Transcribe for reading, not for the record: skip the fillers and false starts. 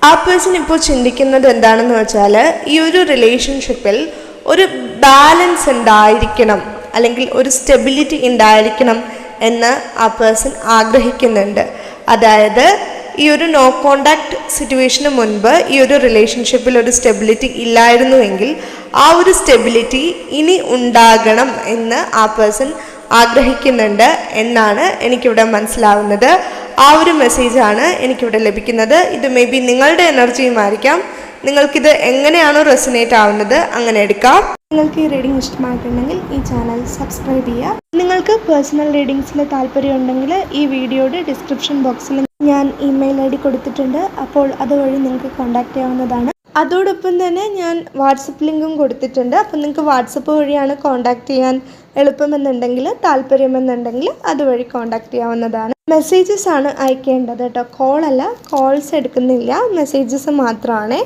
ആ പേഴ്സൺ ഇപ്പോൾ ചിന്തിക്കുന്നത് എന്താണെന്ന് വെച്ചാൽ ഈ ഒരു റിലേഷൻഷിപ്പിൽ ഒരു ബാലൻസ് ഉണ്ടായിരിക്കണം, അല്ലെങ്കിൽ ഒരു സ്റ്റെബിലിറ്റി ഉണ്ടായിരിക്കണം എന്ന് ആ പേഴ്സൺ ആഗ്രഹിക്കുന്നുണ്ട്. അതായത് ഈ ഒരു നോ കോണ്ടാക്ട് സിറ്റുവേഷന് മുൻപ് ഈ ഒരു റിലേഷൻഷിപ്പിൽ ഒരു സ്റ്റെബിലിറ്റി ഇല്ലായിരുന്നുവെങ്കിൽ ആ ഒരു സ്റ്റെബിലിറ്റി ഇനി ഉണ്ടാകണം എന്ന് ആ പേഴ്സൺ ആഗ്രഹിക്കുന്നുണ്ട് എന്നാണ് എനിക്കിവിടെ മനസ്സിലാവുന്നത്. ആ ഒരു മെസ്സേജാണ് എനിക്കിവിടെ ലഭിക്കുന്നത്. ഇത് മേ ബി നിങ്ങളുടെ എനർജിയുമായിരിക്കാം. നിങ്ങൾക്കിത് എങ്ങനെയാണോ റെസൊനേറ്റ് ആവുന്നത് അങ്ങനെ എടുക്കാം. നിങ്ങൾക്ക് ഈ റീഡിംഗ് ഇഷ്ടമായിട്ടുണ്ടെങ്കിൽ ഈ ചാനൽ സബ്സ്ക്രൈബ് ചെയ്യുക. നിങ്ങൾക്ക് പേഴ്സണൽ റീഡിങ്സിൽ താല്പര്യമുണ്ടെങ്കിൽ ഈ വീഡിയോയുടെ ഡിസ്ക്രിപ്ഷൻ ബോക്സിൽ ഞാൻ ഇമെയിൽ ID കൊടുത്തിട്ടുണ്ട്. അപ്പോൾ അതുവഴി നിങ്ങൾക്ക് കോൺടാക്റ്റ് ചെയ്യാവുന്നതാണ്. അതോടൊപ്പം തന്നെ ഞാൻ വാട്സപ്പ് ലിങ്കും കൊടുത്തിട്ടുണ്ട്. അപ്പം നിങ്ങൾക്ക് വാട്സപ്പ് വഴിയാണ് കോൺടാക്റ്റ് ചെയ്യാൻ എളുപ്പമെന്നുണ്ടെങ്കിൽ, താല്പര്യമെന്നുണ്ടെങ്കിൽ അതുവഴി കോൺടാക്റ്റ് ചെയ്യാവുന്നതാണ്. മെസ്സേജസ് ആണ് അയക്കേണ്ടത് കേട്ടോ, കോളല്ല. കോൾസ് എടുക്കുന്നില്ല, മെസ്സേജസ് മാത്രമാണ്.